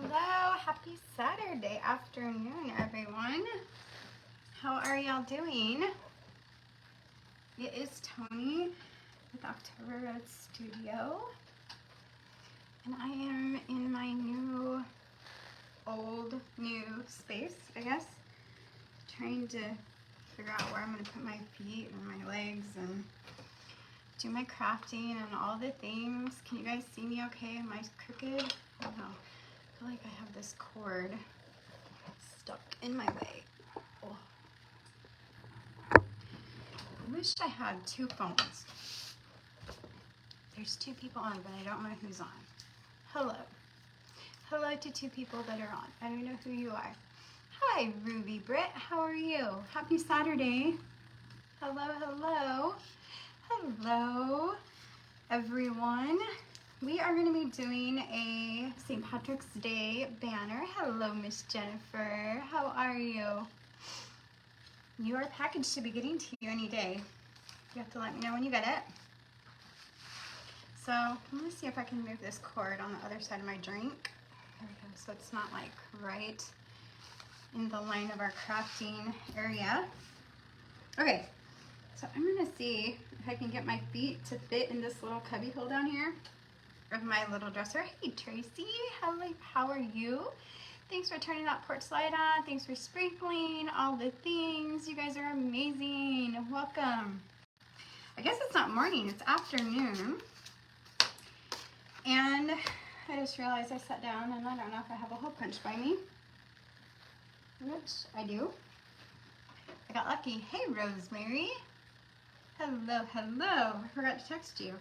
Hello, happy Saturday afternoon, everyone. How are y'all doing? It is Tony with October Road Studio, and I am in my new space, I guess, trying to figure out where I'm going to put my feet and my legs and do my crafting and all the things. Can you guys see me okay? Am I crooked? I don't know. I feel like I have this cord stuck in my way. Oh. I wish I had two phones. There's two people on, but I don't know who's on. Hello. Hello to two people that are on. I don't know who you are. Hi, Ruby Britt. How are you? Happy Saturday. Hello, hello. Hello, everyone. We are going to be doing a St. Patrick's Day banner. Hello, Miss Jennifer. How are you? Your package should be getting to you any day. You have to let me know when you get it. So I'm going to see if I can move this cord on the other side of my drink. There we go. So it's not like right in the line of our crafting area. Okay. So I'm going to see if I can get my feet to fit in this little cubby hole down here of my little dresser. Hey Tracy, how are you? Thanks for turning that porch light on. Thanks for sprinkling all the things. You guys are amazing. Welcome. I guess it's not morning, it's afternoon. And I just realized I sat down and I don't know if I have a hole punch by me, which I do. I got lucky. Hey Rosemary. Hello, hello. I forgot to text you.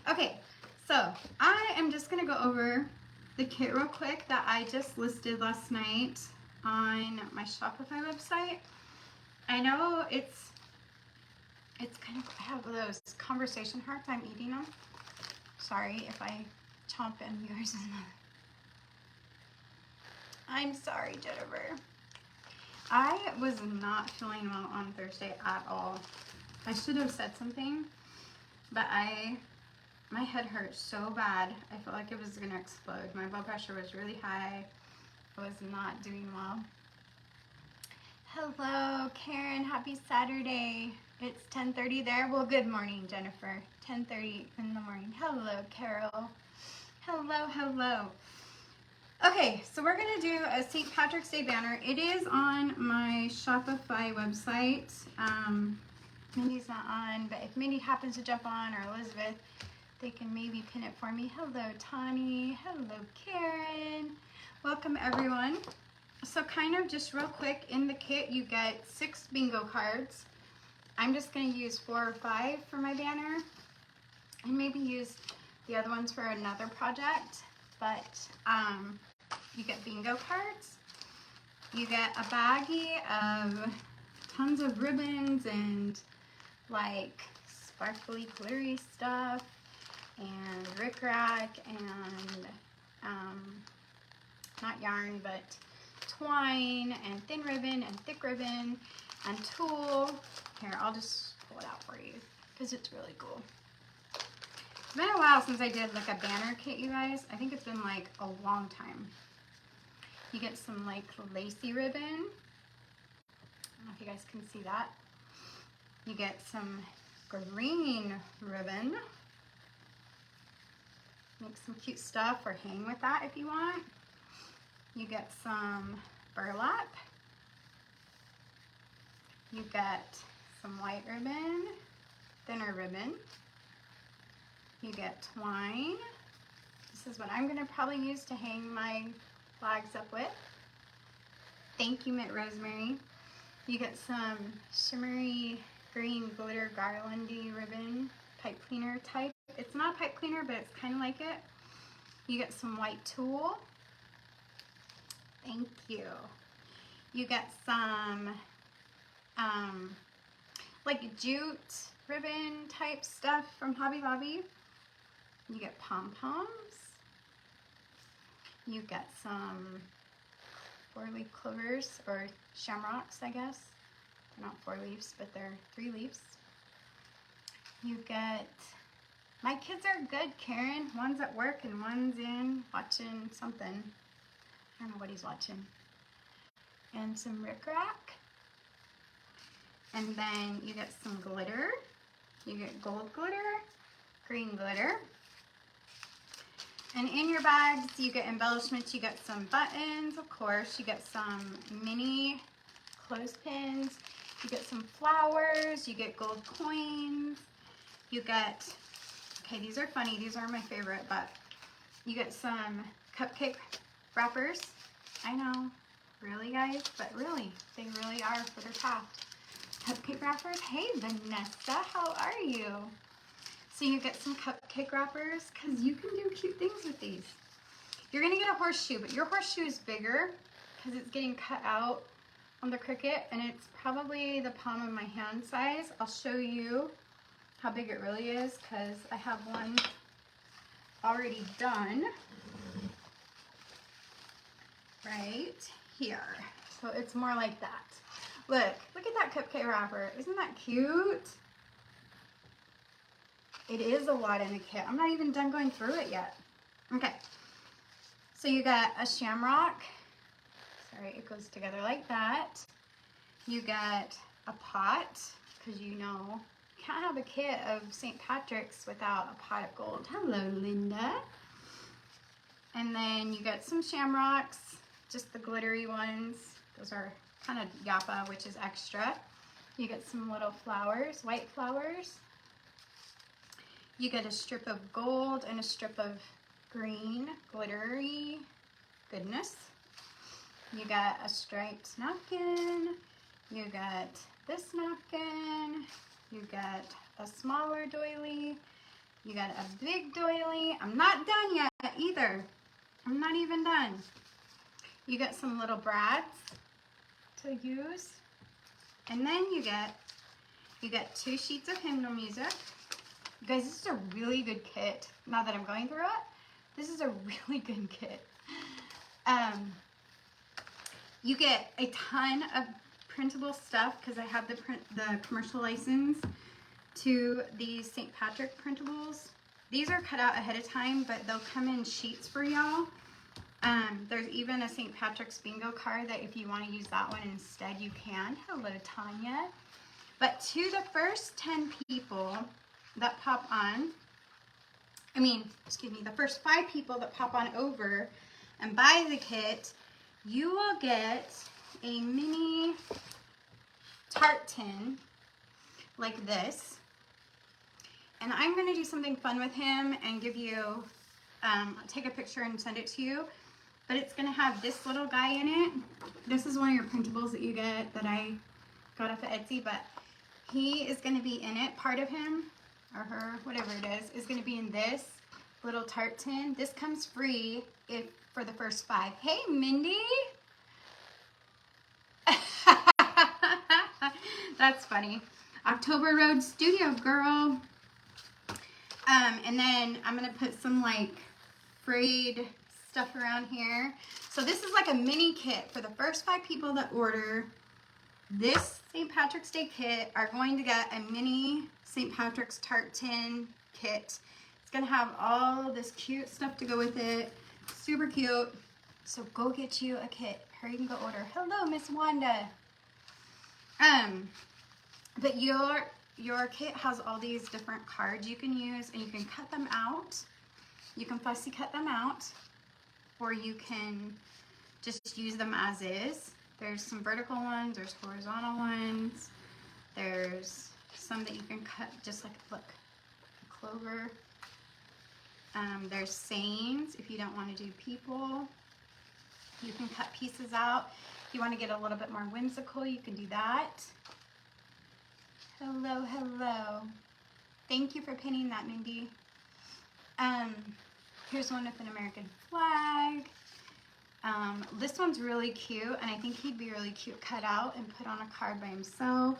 Okay, so I am just going to go over the kit real quick that I just listed last night on my Shopify website. I know it's kind of, I have those conversation hearts. I'm eating them. Sorry if I chomp in yours. I'm sorry, Jennifer. I was not feeling well on Thursday at all. I should have said something, but my head hurt so bad. I felt like it was gonna explode. My blood pressure was really high. I was not doing well. Hello, Karen. Happy Saturday. It's 10:30 there. Well, good morning, Jennifer. 10:30 in the morning. Hello, Carol. Hello, hello. Okay, so we're gonna do a St. Patrick's Day banner. It is on my Shopify website. Mindy's not on, but if Mindy happens to jump on, or Elizabeth, they can maybe pin it for me. Hello, Tani. Hello, Karen. Welcome, everyone. So kind of just real quick, in the kit, you get 6 bingo cards. I'm just going to use 4 or 5 for my banner, and maybe use the other ones for another project. But you get bingo cards. You get a baggie of tons of ribbons and like sparkly glittery stuff and rickrack and not yarn but twine and thin ribbon and thick ribbon and tulle. Here, I'll just pull it out for you because it's really cool. It's been a while since I did like a banner kit, you guys. I think it's been like a long time. You get some like lacy ribbon. I don't know if you guys can see that. You get some green ribbon. Make some cute stuff or hang with that if you want. You get some burlap. You get some white ribbon, thinner ribbon. You get twine. This is what I'm going to probably use to hang my flags up with. Thank you, Mint Rosemary. You get some shimmery green glitter garlandy ribbon, pipe cleaner type. It's not a pipe cleaner, but it's kind of like it. You get some white tulle. Thank you. You get some like jute ribbon type stuff from Hobby Lobby. You get pom-poms. You get some 4-leaf clovers or shamrocks, I guess. They're not 4 leaves, but they're 3 leaves. You get, my kids are good, Karen. One's at work and one's in watching something. I don't know what he's watching. And some rickrack. And then you get some glitter. You get gold glitter, green glitter. And in your bags, you get embellishments. You get some buttons, of course. You get some mini clothespins. You get some flowers. You get gold coins. You get, okay, these are funny. These are my favorite, but you get some cupcake wrappers. I know, really, guys? But really, they really are for their craft. Cupcake wrappers. Hey, Vanessa, how are you? So you get some cupcake wrappers because you can do cute things with these. You're going to get a horseshoe, but your horseshoe is bigger because it's getting cut out on the Cricut, and it's probably the palm of my hand size. I'll show you how big it really is because I have one already done right here. So it's more like that. Look at that cupcake wrapper. Isn't that cute? It is a lot in the kit. I'm not even done going through it yet. Okay. So you got a shamrock. Sorry, it goes together like that. You got a pot, because you know, you can't have a kit of St. Patrick's without a pot of gold. Hello, Linda. And then you got some shamrocks, just the glittery ones. Those are kind of yappa, which is extra. You get some little flowers, white flowers. You get a strip of gold and a strip of green, glittery goodness. You got a striped napkin. You got this napkin. You got a smaller doily. You got a big doily. I'm not done yet either. I'm not even done. You got some little brads to use. And then you get 2 sheets of hymnal music. You guys, this is a really good kit. Now that I'm going through it, this is a really good kit. You get a ton of printable stuff because I have the commercial license to these St. Patrick printables. These are cut out ahead of time, but they'll come in sheets for y'all. There's even a St. Patrick's bingo card that if you want to use that one instead, you can. Hello, Tanya. But to the first 10 people that pop on, the first 5 people that pop on over and buy the kit, you will get a mini tart tin like this. And I'm going to do something fun with him and give you, take a picture and send it to you. But it's going to have this little guy in it. This is one of your printables that you get that I got off of Etsy, but he is going to be in it. Part of him, or her, whatever it is going to be in this little tart tin. This comes free for the first 5. Hey, Mindy! That's funny. October Road Studio, girl. And then I'm going to put some like frayed stuff around here. So this is like a mini kit for the first 5 people that order this St. Patrick's Day kit are going to get a mini St. Patrick's tart tin kit. It's going to have all this cute stuff to go with it. Super cute. So go get you a kit. Hurry and go order. Hello, Miss Wanda. But your kit has all these different cards you can use, and you can cut them out. You can fussy cut them out, or you can just use them as is. There's some vertical ones, there's horizontal ones, there's some that you can cut just like, look, a clover. There's sayings if you don't want to do people. You can cut pieces out. If you want to get a little bit more whimsical, you can do that. Hello, hello. Thank you for pinning that, Mindy. Here's one with an American flag. This one's really cute, and I think he'd be really cute cut out and put on a card by himself.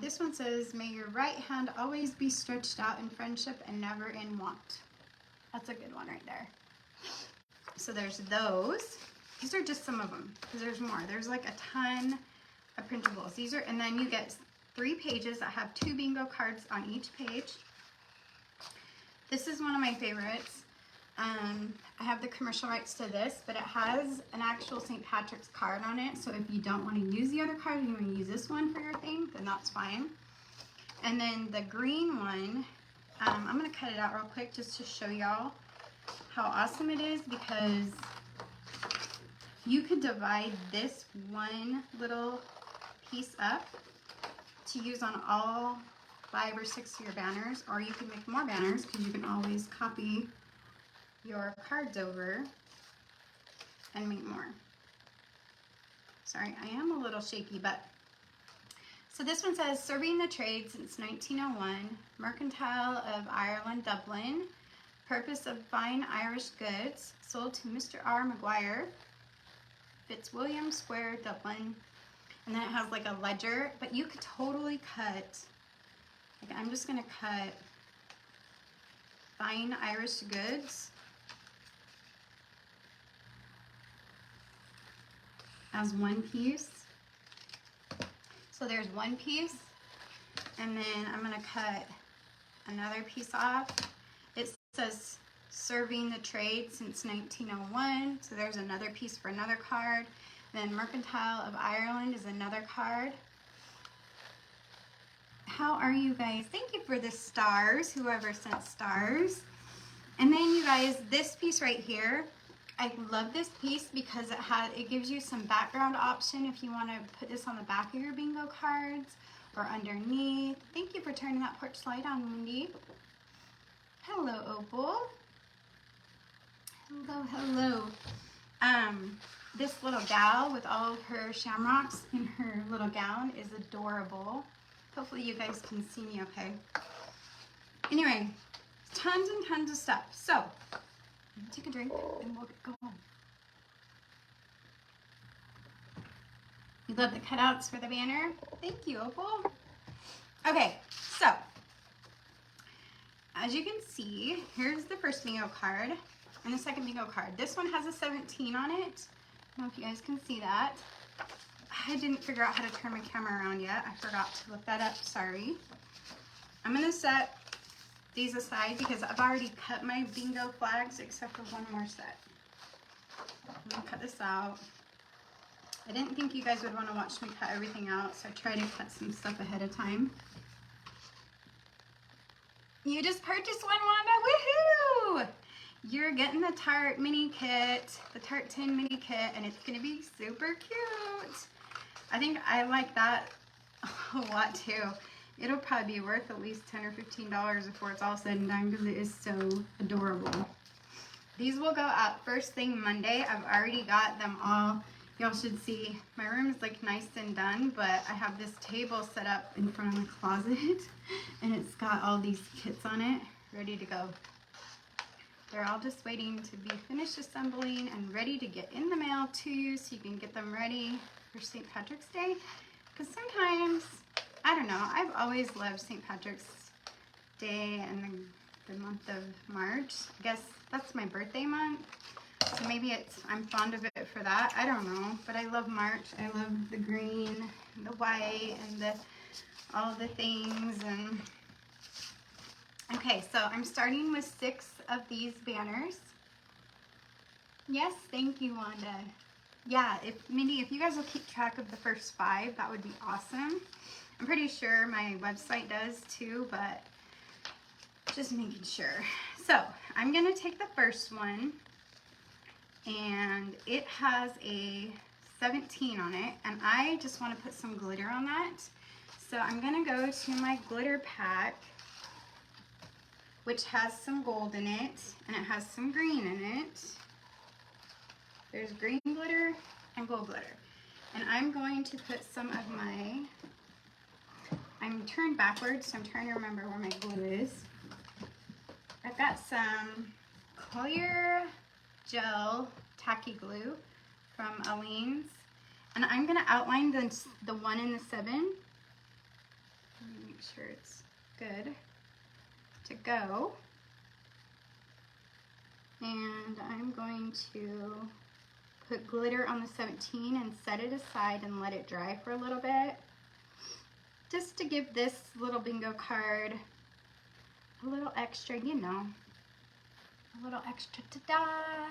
This one says, may your right hand always be stretched out in friendship and never in want. That's a good one right there. So there's those. These are just some of them, because there's more. There's like a ton of printables. These are, and then you get 3 pages that have 2 bingo cards on each page. This is one of my favorites. I have the commercial rights to this, but it has an actual St. Patrick's card on it. So if you don't want to use the other card, you want to use this one for your thing, then that's fine. And then the green one, I'm going to cut it out real quick just to show y'all how awesome it is, because you could divide this one little piece up to use on all 5 or 6 of your banners, or you can make more banners because you can always copy your cards over and make more. Sorry, I am a little shaky, but so this one says, serving the trade since 1901, Mercantile of Ireland, Dublin, purpose of fine Irish goods, sold to Mr. R. Maguire, Fitzwilliam Square, Dublin. And then it has like a ledger, but you could totally cut, like I'm just gonna cut fine Irish goods as one piece. So there's one piece, and then I'm gonna cut another piece off. It says serving the trade since 1901, so there's another piece for another card. Then Mercantile of Ireland is another card. How are you guys? Thank you for the stars, whoever sent stars. And then you guys, this piece right here, I love this piece because it gives you some background option if you want to put this on the back of your bingo cards or underneath. Thank you for turning that porch light on, Wendy. Hello, Opal. Hello, hello. This little gal with all of her shamrocks in her little gown is adorable. Hopefully you guys can see me okay. Anyway, tons and tons of stuff. So, take a drink and we'll go home. You love the cutouts for the banner? Thank you, Opal. Okay, so, as you can see, here's the first bingo card and the second bingo card. This one has a 17 on it. I don't know if you guys can see that. I didn't figure out how to turn my camera around yet. I forgot to look that up, sorry. I'm gonna set these aside because I've already cut my bingo flags except for one more set. I'm gonna cut this out. I didn't think you guys would want to watch me cut everything out, so I tried to cut some stuff ahead of time. You just purchased one, Wanda, woohoo! You're getting the Tarte mini kit, the Tarte Tin mini kit, and it's gonna be super cute. I think I like that a lot too. It'll probably be worth at least $10 or $15 before it's all said and done because it is so adorable. These will go out first thing Monday. I've already got them all. Y'all should see my room is like nice and done, but I have this table set up in front of my closet and it's got all these kits on it ready to go. They're all just waiting to be finished assembling and ready to get in the mail to you so you can get them ready for St. Patrick's Day. Because sometimes, I don't know, I've always loved St. Patrick's Day and the month of March. I guess that's my birthday month. So maybe I'm fond of it for that. I don't know, but I love March. I love the green and the white and all the things. And okay, so I'm starting with 6 of these banners. Yes, thank you, Wanda. Yeah, Mindy, if you guys will keep track of the first 5, that would be awesome. I'm pretty sure my website does too, but just making sure. So I'm gonna take the first one, and it has a 17 on it, and I just want to put some glitter on that. So I'm gonna go to my glitter pack, which has some gold in it, and it has some green in it. There's green glitter and gold glitter. And I'm going to put some of my, I'm turned backwards, so I'm trying to remember where my glue is. I've got some clear gel tacky glue from Aleene's, and I'm gonna outline the 1 and the 7. Let me make sure it's good to go. And I'm going to put glitter on the 17 and set it aside and let it dry for a little bit, just to give this little bingo card a little extra, you know. a little extra ta-da.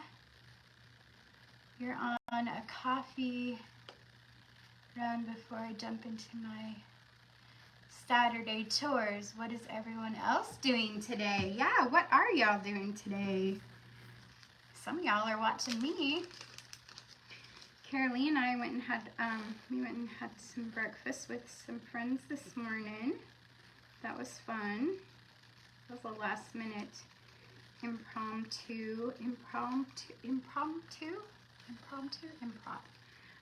You're on a coffee run before I jump into my Saturday chores. What is everyone else doing today? Yeah, what are y'all doing today? Some of y'all are watching me. Carolee and I went and had some breakfast with some friends this morning. That was fun. That was a last minute improv.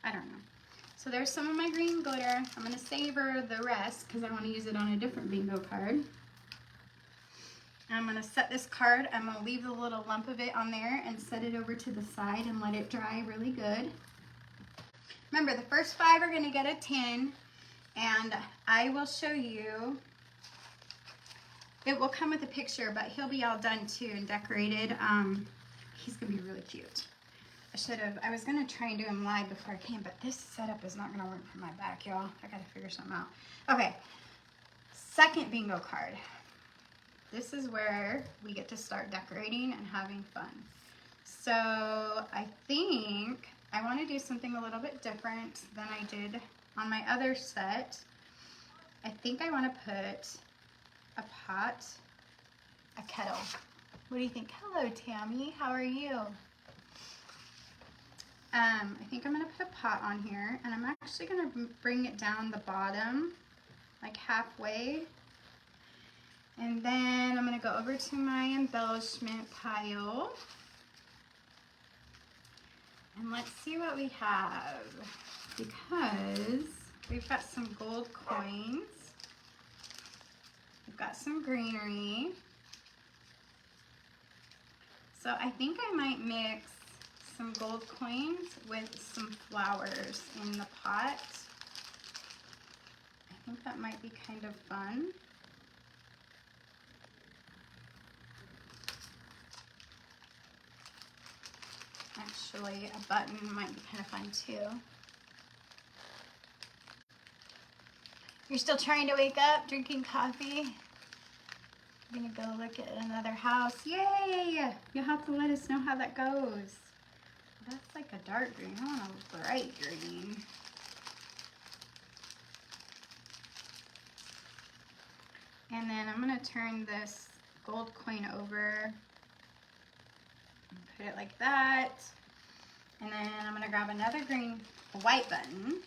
I don't know. So there's some of my green glitter. I'm gonna savor the rest because I want to use it on a different bingo card. I'm gonna set this card. I'm gonna leave the little lump of it on there and set it over to the side and let it dry really good. Remember, the first 5 are gonna get a 10, and I will show you. It will come with a picture, but he'll be all done too and decorated. He's gonna be really cute. I was gonna try and do him live before I came, but this setup is not gonna work for my back, y'all. I gotta figure something out. Okay, second bingo card. This is where we get to start decorating and having fun. So I think I wanna do something a little bit different than I did on my other set. I think I wanna put a pot, a kettle. What do you think? Hello, Tammy. How are you? I think I'm gonna put a pot on here, and I'm actually gonna bring it down the bottom, like halfway. And then I'm gonna go over to my embellishment pile. And let's see what we have, because we've got some gold coins. We've got some greenery. So I think I might mix some gold coins with some flowers in the pot. I think that might be kind of fun. Actually, a button might be kind of fun too. You're still trying to wake up, drinking coffee? I'm gonna go look at another house. Yay! You'll have to let us know how that goes. That's like a dark green. I want a bright green. And then I'm gonna turn this gold coin over and put it like that. And then I'm gonna grab another white button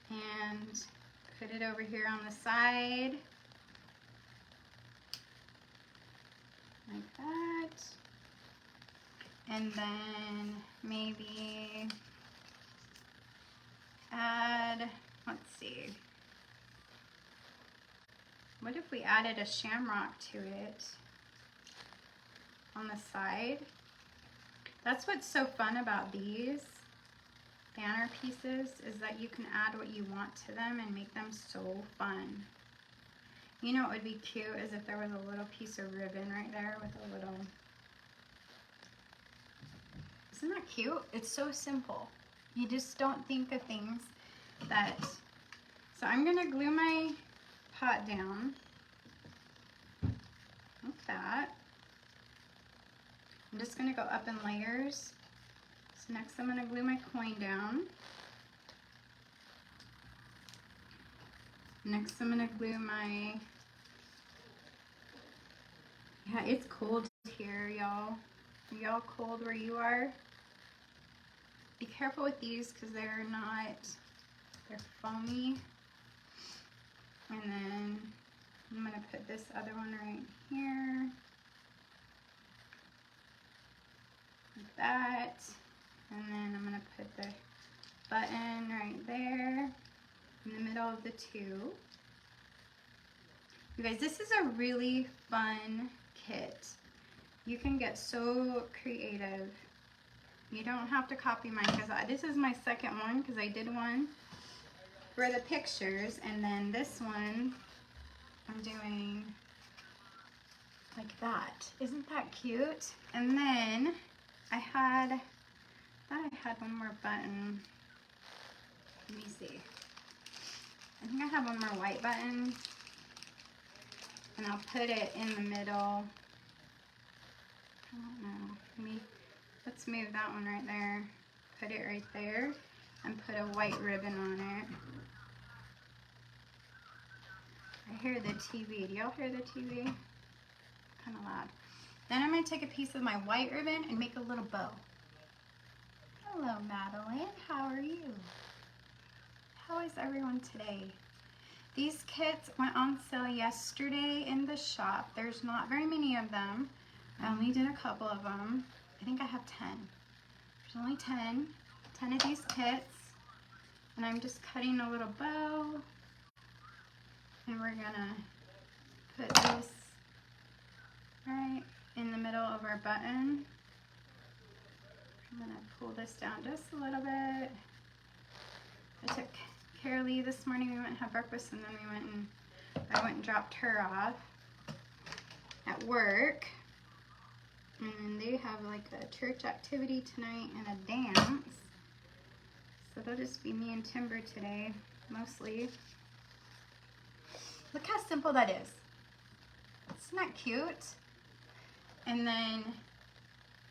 and put it over here on the side. Like that. And then maybe add, let's see. What if we added a shamrock to it on the side? That's what's so fun about these banner pieces, is that you can add what you want to them and make them so fun. You know what would be cute is if there was a little piece of ribbon right there with a little... Isn't that cute? It's so simple. You just don't think of things that... So I'm gonna glue my pot down like that. I'm just gonna go up in layers. So next I'm gonna glue my coin down. Next I'm gonna glue my... Yeah, it's cold here, y'all. Are y'all cold where you are? Be careful with these because they're foamy. And then I'm gonna put this other one right here. Like that. And then I'm gonna put the button right there in the middle of the two. You guys, this is a really fun kit. You can get so creative. You don't have to copy mine, because this is my second one, because I did one for the pictures, and then this one I'm doing like that. Isn't that cute? And then I thought I had one more button. Let me see. I think I have one more white button, and I'll put it in the middle I don't know. Maybe let's move that one right there. Put it right there and put a white ribbon on it. I hear the TV. Do y'all hear the TV? Kind of loud. Then I'm going to take a piece of my white ribbon and make a little bow. Hello, Madeline. How are you? How is everyone today? These kits went on sale yesterday in the shop. There's not very many of them. I only did a couple of them. I think I have 10. There's only 10 of these kits. And I'm just cutting a little bow. And we're gonna put this right in the middle of our button. I'm gonna pull this down just a little bit. I took Carolee this morning. We went and had breakfast, and then I went and dropped her off at work. And they have like a church activity tonight and a dance. So they'll just be me and Timber today, mostly. Look how simple that is. Isn't that cute? And then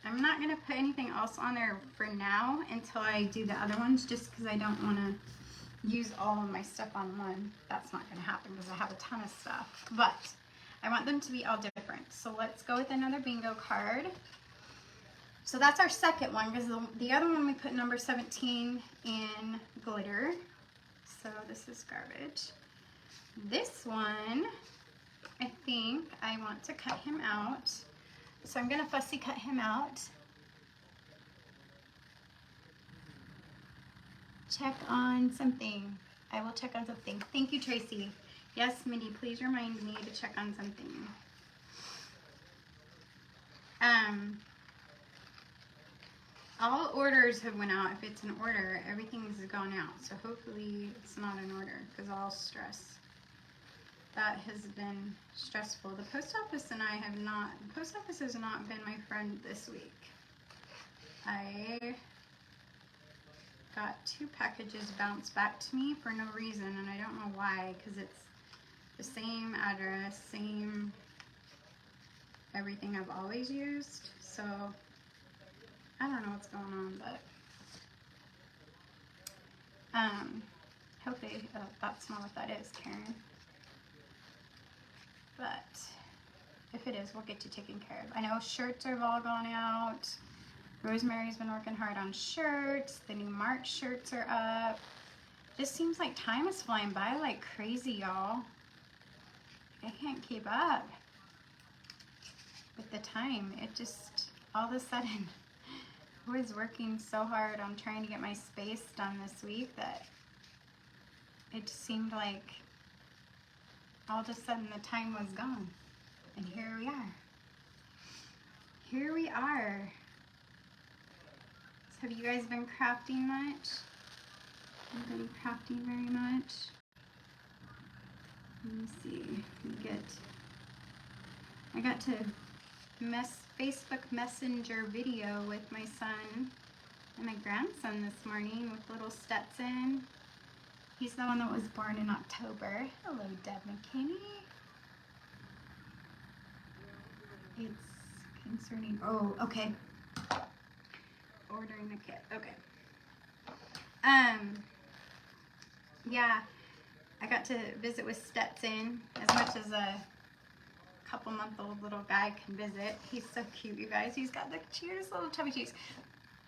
I'm not gonna put anything else on there for now until I do the other ones, just because I don't wanna use all of my stuff on one. That's not gonna happen because I have a ton of stuff. But I want them to be all different. So let's go with another bingo card. So that's our second one, because the other one we put number 17 in glitter. So this is garbage. This one, I think I want to cut him out. So I'm gonna fussy cut him out. Check on something. I will check on something. Thank you, Tracy. Yes, Mindy, please remind me to check on something. All orders have went out. If it's an order, everything's gone out. So hopefully it's not an order, because I'll stress. That has been stressful. The post office and I have not, the post office has not been my friend this week. I got 2 packages bounced back to me for no reason, and I don't know why, because it's the same address, same everything I've always used. So I don't know what's going on, but hopefully that's not what that is, Karen. But if it is, we'll get you taken care of. I know shirts have all gone out. Rosemary's been working hard on shirts. The new March shirts are up. Just seems like time is flying by like crazy, y'all. I can't keep up with the time. It just, all of a sudden, I was working so hard on trying to get my space done this week that it just seemed like all of a sudden the time was gone. And here we are. Here we are. So have you guys been crafting much? Anybody crafting very much? Let me see. I got to Facebook Messenger video with my son and my grandson this morning with little Stetson. He's the one that was born in October. Hello, Deb McKinney. It's concerning, oh, okay. Ordering the kit, okay. Yeah, I got to visit with Stetson as much as a couple-month-old little guy can visit. He's so cute, you guys. He's got the cutest little chubby cheeks.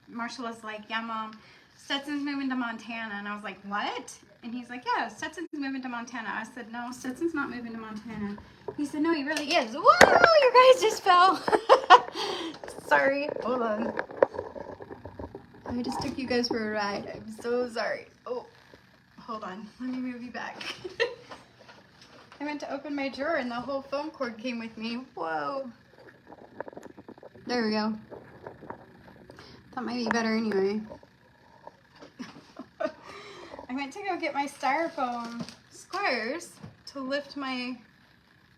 Marshall was like, yeah, Mom, Stetson's moving to Montana. And I was like, what? And he's like, yeah, Stetson's moving to Montana. I said, no, Stetson's not moving to Montana. He said, no, he really is. Whoa, you guys just fell. Sorry, hold on. I just took you guys for a ride. I'm so sorry. Oh, hold on. Let me move you back. I went to open my drawer and the whole phone cord came with me. Whoa. There we go. That might be better anyway. I went to go get my styrofoam squares to lift my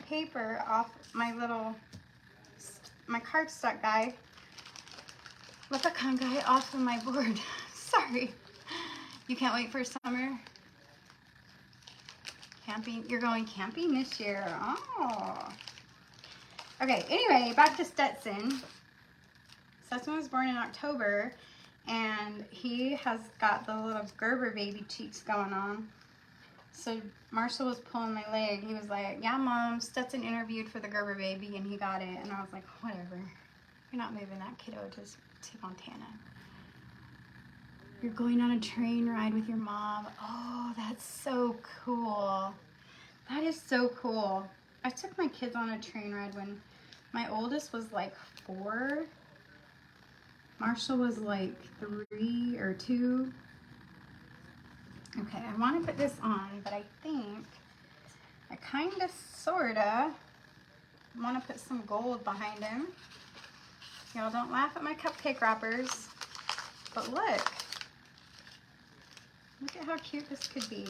paper off my cardstock guy, leprechaun guy off of my board. Sorry. You can't wait for summer? Camping? You're going camping this year. Oh. Okay, anyway, back to Stetson. Stetson was born in October, and he has got the little Gerber baby cheeks going on. So Marshall was pulling my leg. He was like, yeah, Mom, Stetson interviewed for the Gerber baby, and he got it. And I was like, whatever. You're not moving that kiddo to Montana. You're going on a train ride with your mom. Oh, that's so cool. That is so cool. I took my kids on a train ride when my oldest was like 4. Marshall was like 3 or 2. Okay, I want to put this on, but I think I kind of, sort of want to put some gold behind him. Y'all don't laugh at my cupcake wrappers, but look. Look at how cute this could be.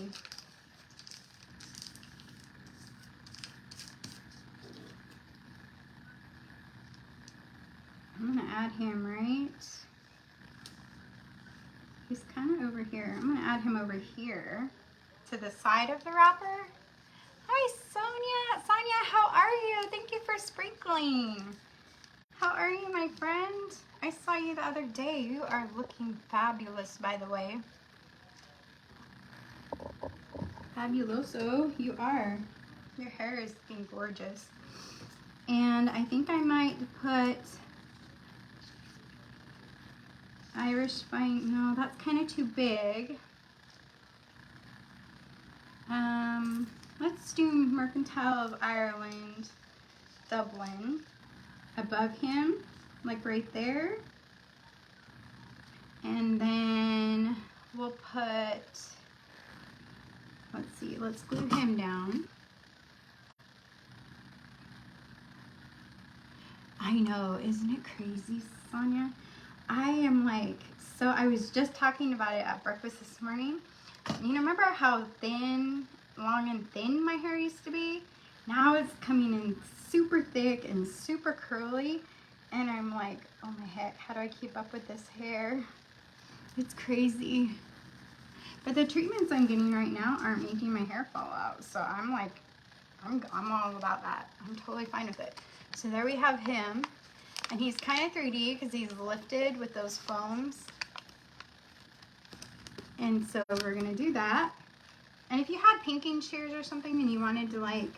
I'm going to add him right. He's kind of over here. I'm going to add him over here to the side of the wrapper. Hi, Sonia. Sonia, how are you? Thank you for sprinkling. How are you, my friend? I saw you the other day. You are looking fabulous, by the way. Fabuloso, you are. Your hair is looking gorgeous. And I think I might put Irish Spine. No, that's kind of too big. Let's do Mercantile of Ireland, Dublin, above him, like right there. And then we'll put, let's see, let's glue him down. I know, isn't it crazy, Sonia? I am like, so I was just talking about it at breakfast this morning. You know, remember how thin, long and thin my hair used to be? Now it's coming in super thick and super curly. And I'm like, oh my heck, how do I keep up with this hair? It's crazy. But the treatments I'm getting right now aren't making my hair fall out. So I'm like, I'm all about that. I'm totally fine with it. So there we have him. And he's kind of 3D because he's lifted with those foams. And so we're going to do that. And if you had pinking shears or something and you wanted to like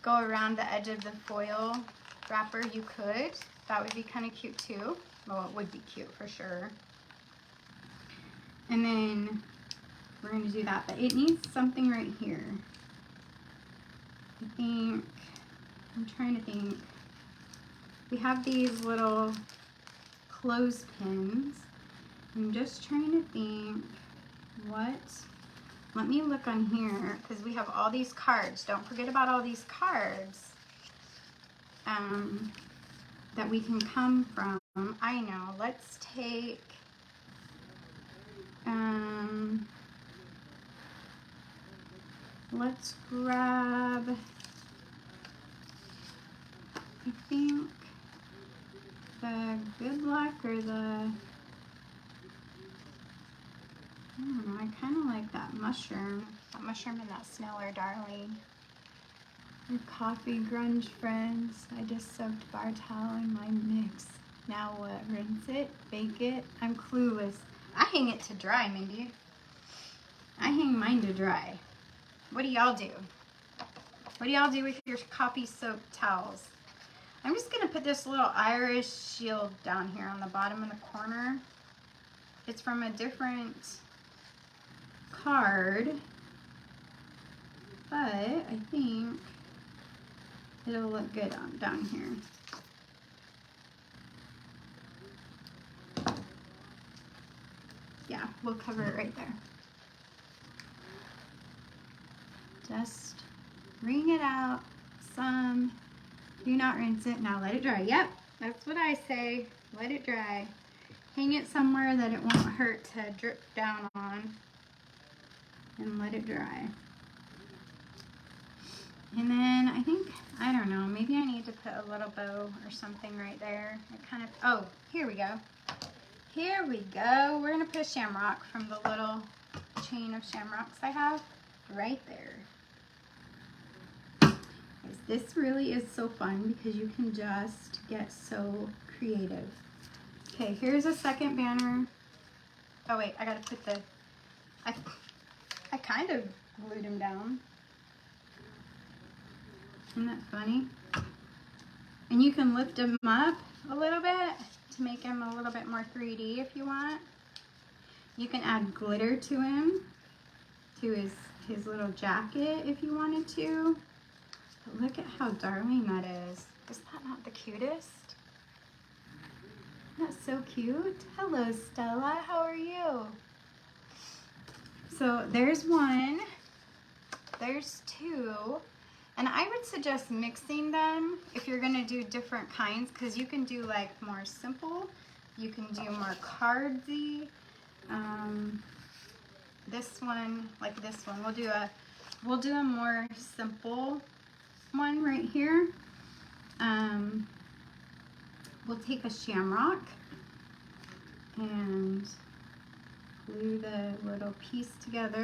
go around the edge of the foil wrapper, you could. That would be kind of cute too. Well, it would be cute for sure. And then we're going to do that. But it needs something right here. I think, I'm trying to think. We have these little clothespins. I'm just trying to think what, let me look on here because we have all these cards. Don't forget about all these cards that we can come from. I know, let's take, let's grab, I think, the good luck or the, I don't know, I kind of like that mushroom. That mushroom and that Sneller Darling. Your coffee grunge friends. I just soaked bar towel in my mix. Now what? Rinse it? Bake it? I'm clueless. I hang it to dry, Mindy. I hang mine to dry. What do y'all do? What do y'all do with your coffee soaked towels? I'm just going to put this little Irish shield down here on the bottom of the corner. It's from a different card, but I think it'll look good on down here. Yeah, we'll cover it right there. Just wring it out some. Do not rinse it. Now let it dry. Yep, that's what I say. Let it dry. Hang it somewhere that it won't hurt to drip down on. And let it dry. And then I think, I don't know, maybe I need to put a little bow or something right there. It kind of, oh, here we go. Here we go. We're going to put a shamrock from the little chain of shamrocks I have right there. This really is so fun because you can just get so creative Okay, here's a second banner. Oh wait, I gotta put the, I kind of glued him down. Isn't that funny? And you can lift him up a little bit to make him a little bit more 3D if you want. You can add glitter to him, to his little jacket if you wanted to. But look at how darling that is. Is that not the cutest? Isn't that so cute? Hello, Stella. How are you? So there's one. There's two. And I would suggest mixing them if you're gonna do different kinds, because you can do like more simple, you can do more cardsy. This one, like this one, we'll do a more simple one right here. We'll take a shamrock and glue the little piece together.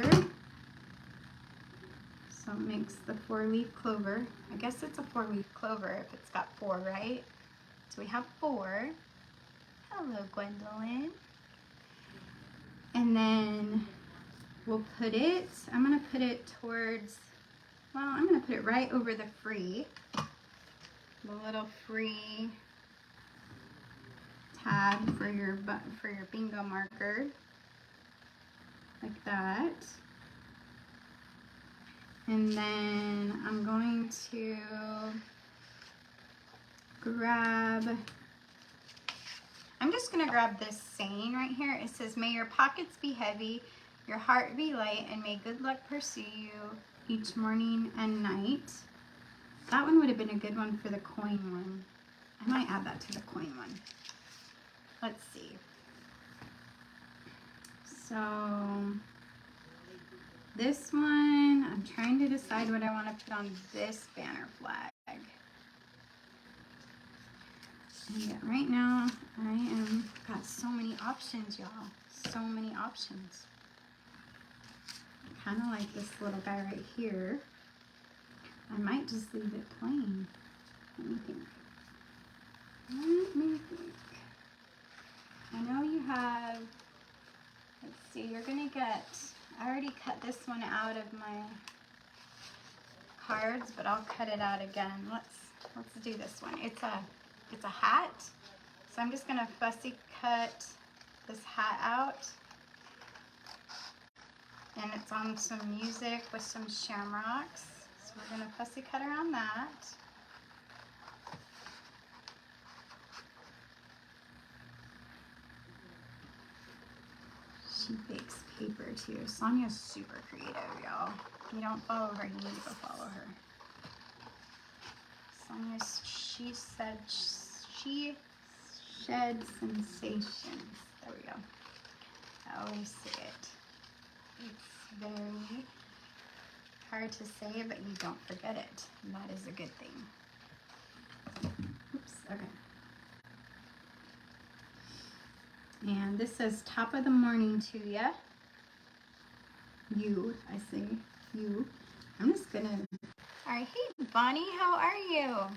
So it makes the 4-leaf clover. I guess it's a 4-leaf clover if it's got 4, right? So we have 4. Hello, Gwendolyn. And then we'll put it, I'm gonna put it towards, well, I'm gonna put it right over the free. The little free tag for your bingo marker. Like that. And then I'm going to grab, I'm just gonna grab this saying right here. It says, may your pockets be heavy, your heart be light, and may good luck pursue you each morning and night. That one would have been a good one for the coin one. I might add that to the coin one. Let's see. So this one, I'm trying to decide what I want to put on this banner flag. And yet right now, got so many options, y'all. So many options. Kind of like this little guy right here. I might just leave it plain. Let me think. I know you have, let's see, you're gonna get, I already cut this one out of my cards, but I'll cut it out again. Let's do this one. It's a hat. So I'm just gonna fussy cut this hat out. And it's on some music with some shamrocks. So we're gonna fussy cut around that. She bakes paper too. Sonia's super creative, y'all. If you don't follow her, you need to go follow her. Sonia, she shed sensations. There we go. I always say it. It's very hard to say, but you don't forget it. And that is a good thing. Oops, okay. And this says, top of the morning to ya. You, I say you. I'm just gonna, all right, hey Bonnie, how are you?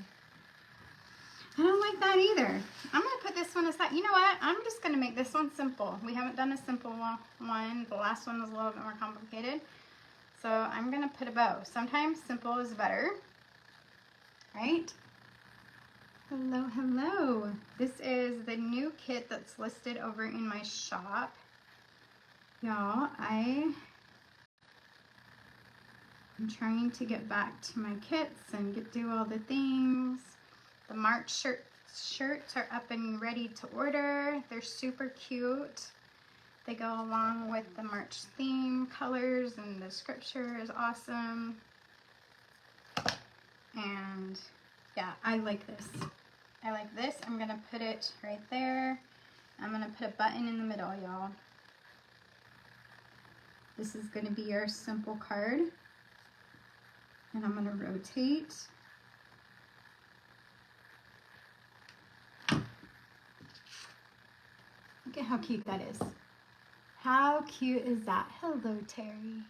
I don't like that either. I'm gonna put this one aside. You know what? I'm just gonna make this one simple. We haven't done a simple one. The last one was a little bit more complicated. So I'm gonna put a bow. Sometimes simple is better, right? Hello, hello. This is the new kit that's listed over in my shop. Y'all, I'm trying to get back to my kits and do all the things. The March shirts are up and ready to order. They're super cute. They go along with the March theme colors, and the scripture is awesome. And yeah, I like this. I like this. I'm gonna put it right there. I'm gonna put a button in the middle, y'all. This is gonna be our simple card. And I'm gonna rotate. Look at how cute that is. How cute is that? Hello, Terry.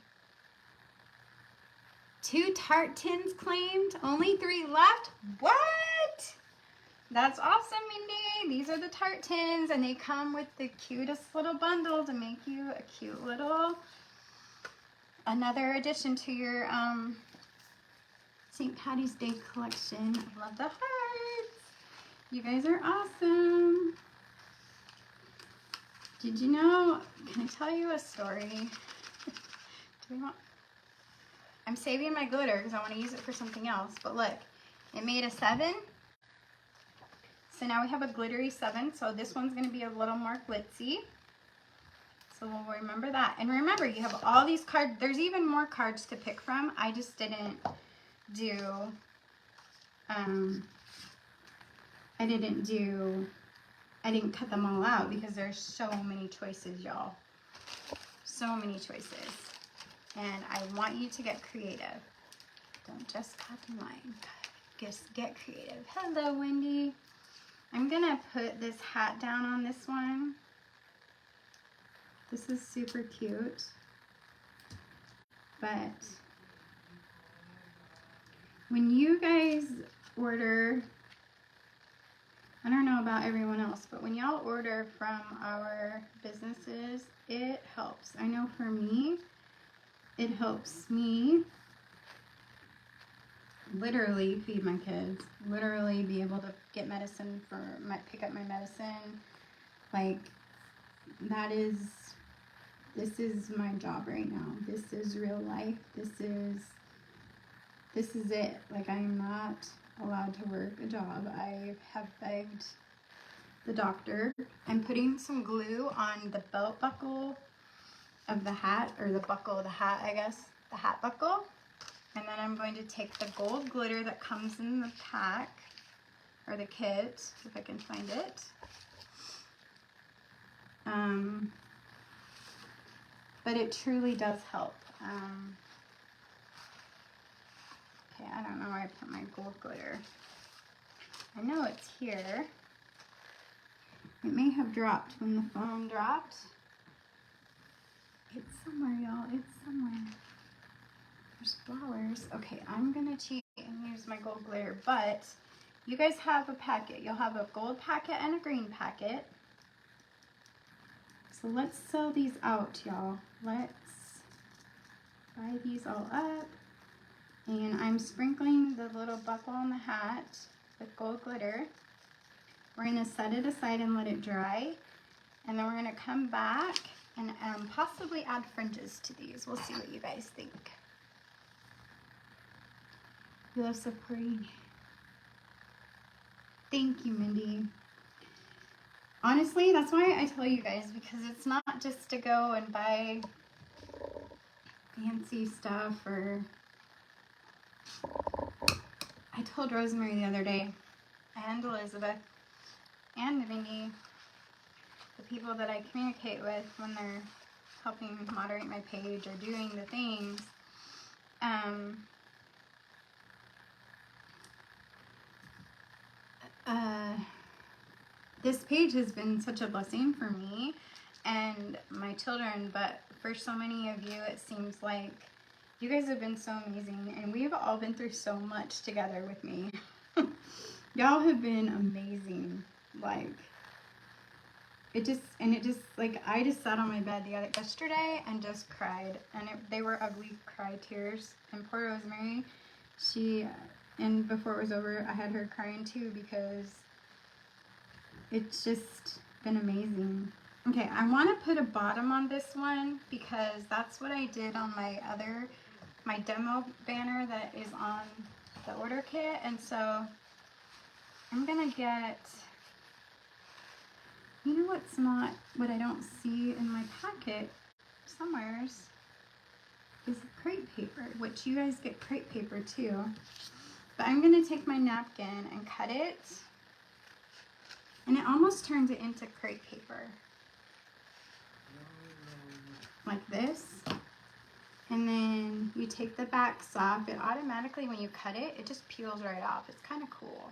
2 tart tins claimed, only 3 left. What? That's awesome, Mindy. these are the tart tins, and they come with the cutest little bundle to make you a cute little, another addition to your St. Patty's Day collection. I love the hearts. You guys are awesome. Did you know, can I tell you a story? I'm saving my glitter because I want to use it for something else, but look, it made a 7. So now we have a glittery 7, so this one's going to be a little more glitzy. So we'll remember that. And remember, you have all these cards. There's even more cards to pick from. I just didn't do, I didn't cut them all out because there's so many choices, y'all. So many choices. And I want you to get creative. Don't just copy mine. Just get creative. Hello, Wendy. I'm gonna put this hat down on this one. This is super cute. But when you guys order, I don't know about everyone else, but when y'all order from our businesses, it helps. I know for me, it helps me literally feed my kids, literally be able to get medicine for pick up my medicine. Like, this is my job right now. This is real life. This is it. Like, I am not allowed to work a job. I have begged the doctor. I'm putting some glue on the belt buckle of the hat, or the buckle of the hat, I guess, the hat buckle. And then I'm going to take the gold glitter that comes in the pack, or the kit, if I can find it. But it truly does help. Okay, I don't know where I put my gold glitter. I know it's here. It may have dropped when the phone dropped. It's somewhere, y'all. It's somewhere. There's flowers. Okay, I'm gonna cheat and use my gold glitter, but you guys have a packet. You'll have a gold packet and a green packet. So let's sew these out, y'all. Let's buy these all up. And I'm sprinkling the little buckle on the hat with gold glitter. We're gonna set it aside and let it dry. And then we're gonna come back and possibly add fringes to these. We'll see what you guys think. You love supporting. Thank you, Mindy. Honestly, that's why I tell you guys, because it's not just to go and buy fancy stuff, or I told Rosemary the other day, and Elizabeth, and Mindy, the people that I communicate with when they're helping moderate my page or doing the things, this page has been such a blessing for me and my children, but for so many of you, it seems like you guys have been so amazing, and we've all been through so much together with me. Y'all have been amazing. Like, I just sat on my bed yesterday and just cried, and they were ugly cry tears. And poor Rosemary, and before it was over, I had her crying too, because it's just been amazing. Okay, I want to put a bottom on this one because that's what I did on my demo banner that is on the order kit. And so I'm gonna get, you know what's not, what I don't see in my packet somewheres is crepe paper, which you guys get crepe paper too. But I'm gonna take my napkin and cut it, and it almost turns it into crepe paper. Like this. And then you take the backs off. It automatically, when you cut it, it just peels right off. It's kind of cool.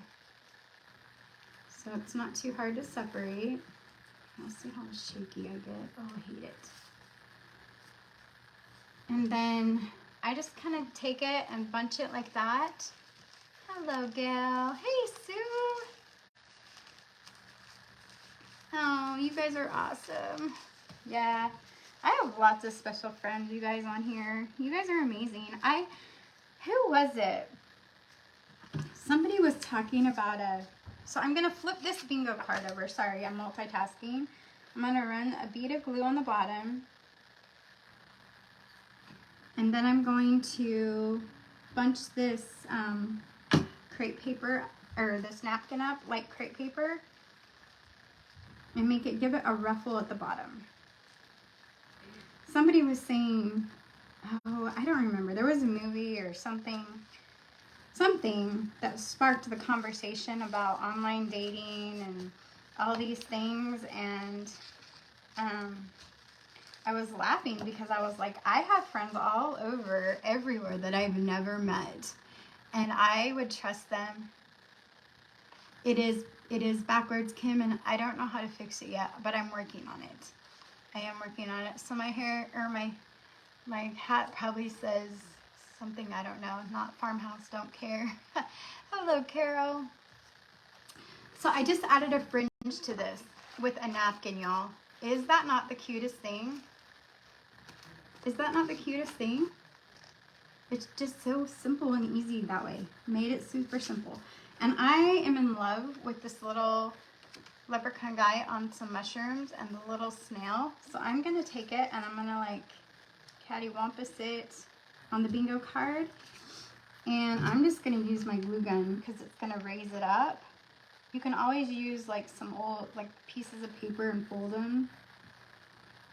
So it's not too hard to separate. I'll see how shaky I get. Oh, I hate it. And then I just kind of take it and bunch it like that. Hello, Gail. Hey, Sue. Oh, you guys are awesome. Yeah, I have lots of special friends, you guys, on here. You guys are amazing. Who was it? Somebody was talking about so I'm going to flip this bingo card over. Sorry, I'm multitasking. I'm going to run a bead of glue on the bottom. And then I'm going to bunch this crepe paper, or this napkin up like crepe paper, and give it a ruffle at the bottom. Somebody was saying, oh, I don't remember. There was a movie or something that sparked the conversation about online dating and all these things, and I was laughing because I was like, I have friends all over, everywhere that I've never met, and I would trust them. It is backwards, Kim, and I don't know how to fix it yet, but I'm working on it. I am working on it. So my hair, or my hat probably says something, I don't know, not farmhouse, don't care. Hello, Carol. So I just added a fringe to this with a napkin, y'all. Is that not the cutest thing? Is that not the cutest thing? It's just so simple and easy that way. Made it super simple. And I am in love with this little leprechaun guy on some mushrooms and the little snail. So I'm going to take it and I'm going to like cattywampus it on the bingo card. And I'm just going to use my glue gun because it's going to raise it up. You can always use like some old like pieces of paper and fold them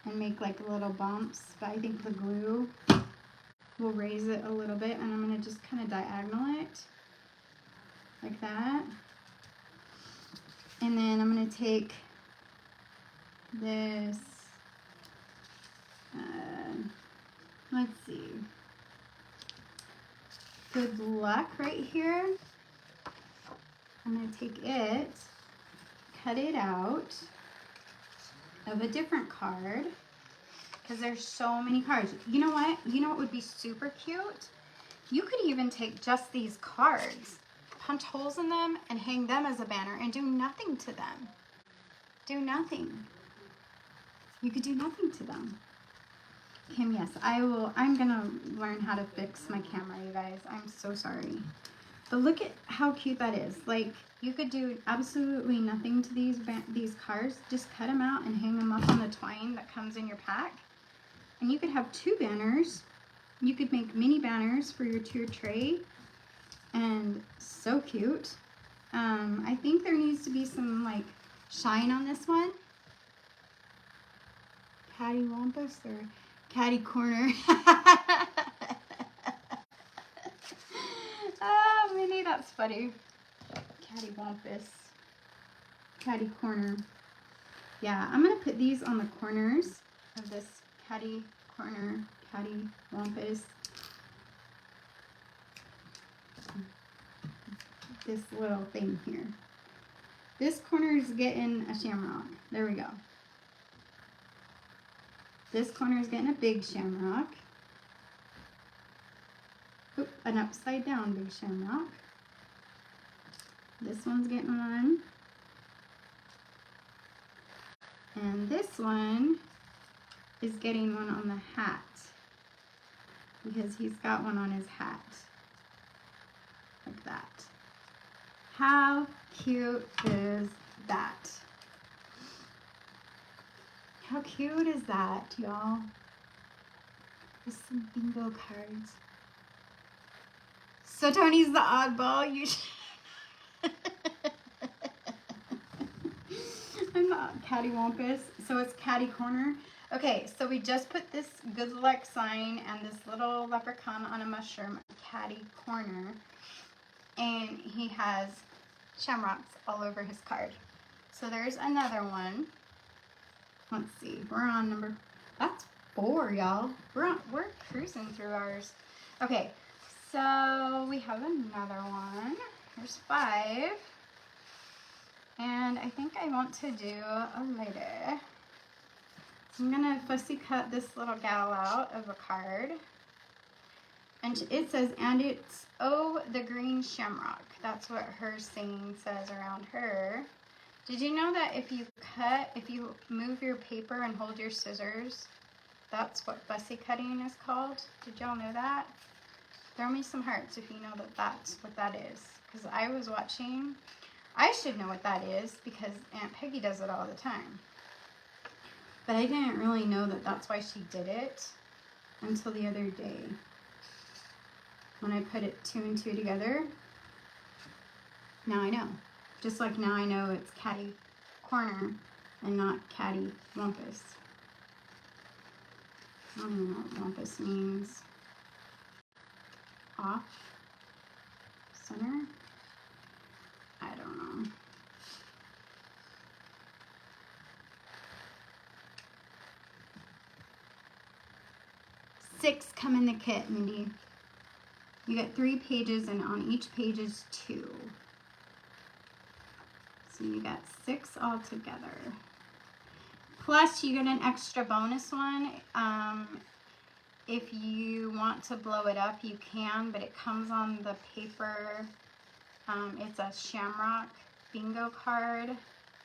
and make like little bumps, but I think the glue will raise it a little bit, and I'm going to just kind of diagonal it like that. And then I'm going to take this, let's see, good luck right here. I'm going to take it, cut it out of a different card, because there's so many cards. You know what? You know what would be super cute? You could even take just these cards, punch holes in them, and hang them as a banner and do nothing to them. Do nothing. You could do nothing to them. Kim, yes, I will. I'm going to learn how to fix my camera, you guys. I'm so sorry. But look at how cute that is. Like, you could do absolutely nothing to these cards. Just cut them out and hang them up on the twine that comes in your pack. And you could have 2 banners. You could make mini banners for your tier tray. And so cute. I think there needs to be some, like, shine on this one. Cattywampus or catty corner. Oh, Minnie, that's funny. Cattywampus. Catty corner. Yeah, I'm going to put these on the corners of this catty corner, cattywampus. This little thing here. This corner is getting a shamrock. There we go. This corner is getting a big shamrock. Oop, an upside down big shamrock. This one's getting one. And this one is getting one on the hat, because he's got one on his hat. Like that. How cute is that? How cute is that, y'all? Just some bingo cards. So Tony's the oddball. You I'm not cattywampus, so it's catty corner. Okay, so we just put this good luck sign and this little leprechaun on a mushroom, catty corner, and he has shamrocks all over his card. So there's another one. Let's see, we're on number, that's 4, y'all. We're cruising through ours. Okay, so we have another one. There's 5. And I think I want to do a lighter. So I'm going to fussy cut this little gal out of a card. And it says, and it's, oh, the green shamrock. That's what her saying says around her. Did you know that if you move your paper and hold your scissors, that's what fussy cutting is called? Did y'all know that? Throw me some hearts if you know that that's what that is. Because I was watching. I should know what that is because Aunt Peggy does it all the time. But I didn't really know that that's why she did it until the other day. When I put it 2 and 2 together. Now I know. Just like now I know it's catty corner and not catty wampus. I don't even know what wampus means. Off center? I don't know. Six come in the kit, Mindy. You get 3 pages and on each page is 2. So you got 6 altogether. Plus you get an extra bonus one. If you want to blow it up, you can, but it comes on the paper. It's a Shamrock bingo card.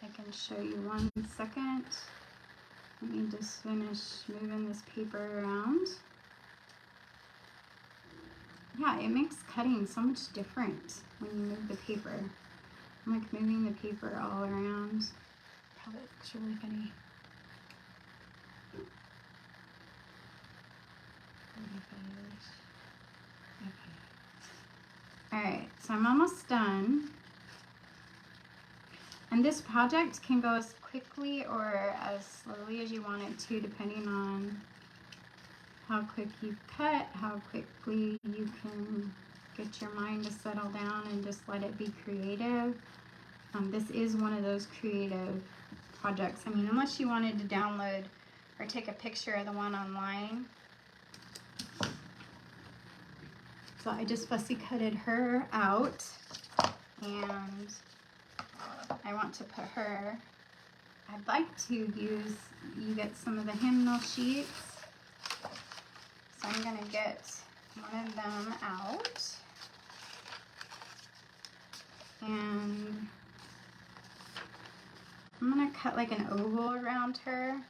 I can show you 1 second. Let me just finish moving this paper around. Yeah, it makes cutting so much different when you move the paper. I'm like moving the paper all around. Probably looks really funny. Alright, so I'm almost done. And this project can go as quickly or as slowly as you want it to, depending on how quick you cut, how quickly you can get your mind to settle down and just let it be creative. This is one of those creative projects. I mean, unless you wanted to download or take a picture of the one online. So I just fussy cutted her out, and I want to put her, I'd like to use, you get some of the hymnal sheets. So I'm going to get one of them out. And I'm going to cut like an oval around her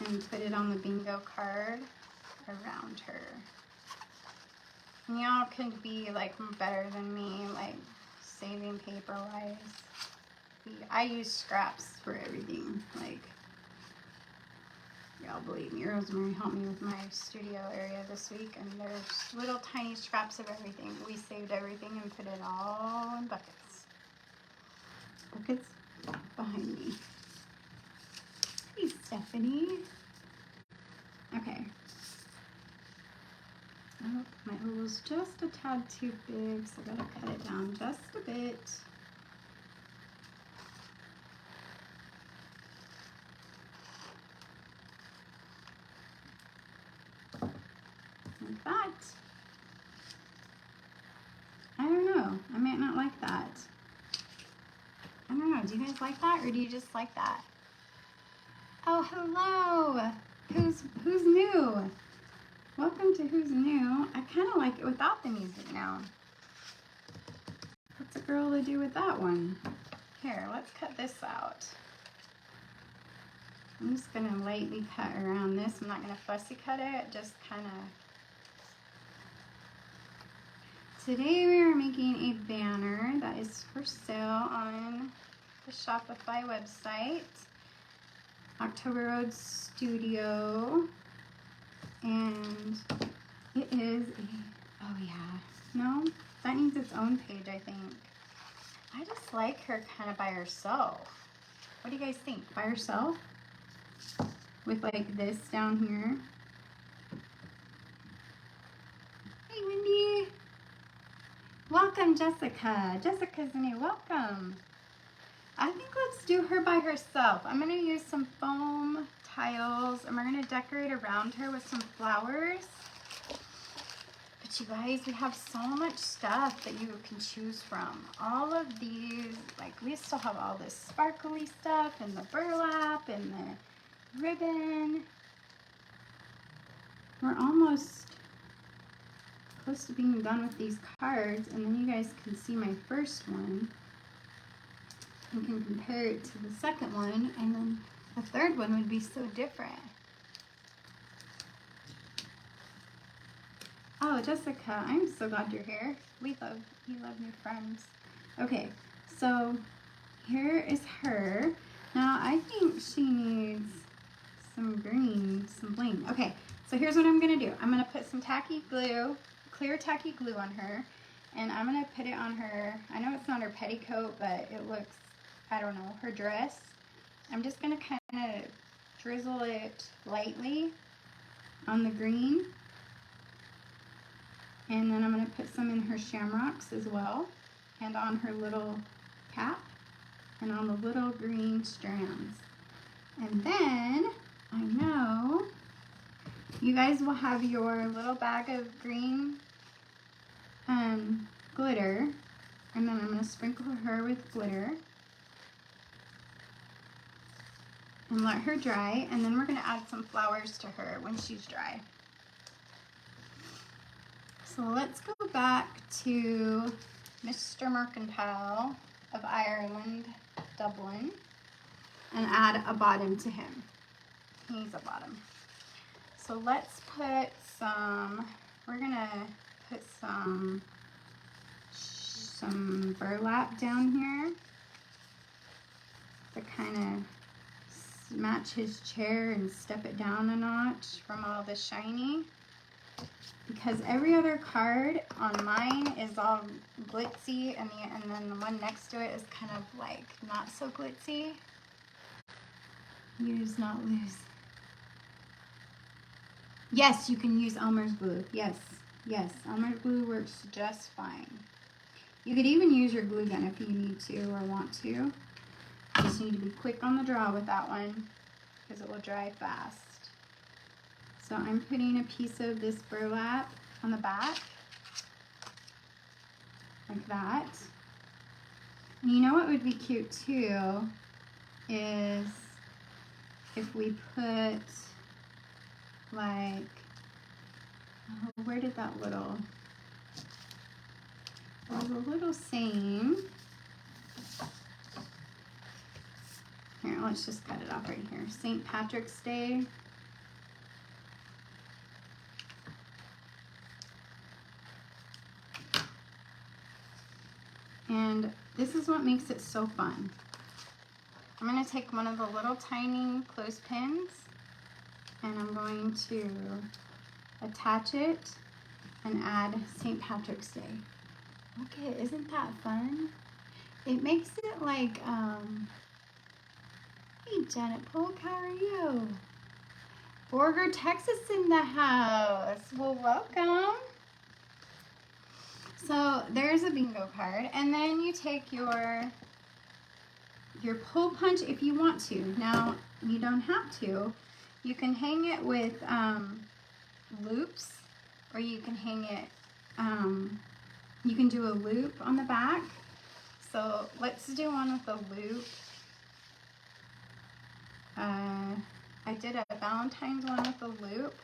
and put it on the bingo card around her. And y'all could be like better than me, like saving paper wise. I use scraps for everything. Like, y'all believe me, Rosemary helped me with my studio area this week, and there's little tiny scraps of everything. We saved everything and put it all in buckets. Buckets behind me. Hey, Stephanie. Okay. Oh, my oval's just a tad too big, so I gotta cut it down just a bit. Like that. I don't know. I might not like that. I don't know. Do you guys like that, or do you just like that? Oh, hello. Who's new? Welcome to Who's New. I kind of like it without the music now. What's a girl to do with that one? Here, let's cut this out. I'm just going to lightly cut around this. I'm not going to fussy cut it, just kind of. Today we are making a banner that is for sale on the Shopify website. October Road Studio. And it is a, oh yeah, no, that needs its own page, I think. I just like her kind of by herself. What do you guys think? By herself? With like this down here. Hey, Wendy. Welcome, Jessica. Jessica's new. Welcome. I think let's do her by herself. I'm going to use some foam tiles, and we're going to decorate around her with some flowers. But you guys, we have so much stuff that you can choose from. All of these, like we still have all this sparkly stuff and the burlap and the ribbon. We're almost close to being done with these cards, and then you guys can see my first one. You can compare it to the second one, and then the third one would be so different. Oh, Jessica, I'm so glad you're here. You love new friends. Okay, so here is her. Now I think she needs some green, some bling. Okay, so here's what I'm gonna do. I'm gonna put some tacky glue, clear tacky glue on her, and I'm gonna put it on her. I know it's not her petticoat, but it looks, I don't know, her dress. I'm just gonna kind of drizzle it lightly on the green. And then I'm going to put some in her shamrocks as well, and on her little cap, and on the little green strands. And then, I know, you guys will have your little bag of green glitter, and then I'm going to sprinkle her with glitter, and let her dry, and then we're going to add some flowers to her when she's dry. So let's go back to Mr. Mercantile of Ireland, Dublin, and add a bottom to him. He needs a bottom. So let's put some, we're gonna put some burlap down here to kind of match his chair and step it down a notch from all the shiny. Because every other card on mine is all glitzy, and then the one next to it is kind of like not so glitzy. Use, not lose. Yes, you can use Elmer's glue. Yes, Elmer's glue works just fine. You could even use your glue gun if you need to or want to. You just need to be quick on the draw with that one because it will dry fast. So I'm putting a piece of this burlap on the back, like that. And you know what would be cute too is if we put like, oh, where did that little, there was a little saying. Here, let's just cut it off right here. St. Patrick's Day. And this is what makes it so fun. I'm going to take one of the little tiny clothespins and I'm going to attach it and add St. Patrick's Day. Okay, isn't that fun? It makes it like, hey Janet Polk, how are you? Borger, Texas in the house. Well, welcome. So there's a bingo card, and then you take your pull punch if you want to. Now, you don't have to. You can hang it with loops, or you can hang it, you can do a loop on the back. So let's do one with a loop. I did a Valentine's one with a loop,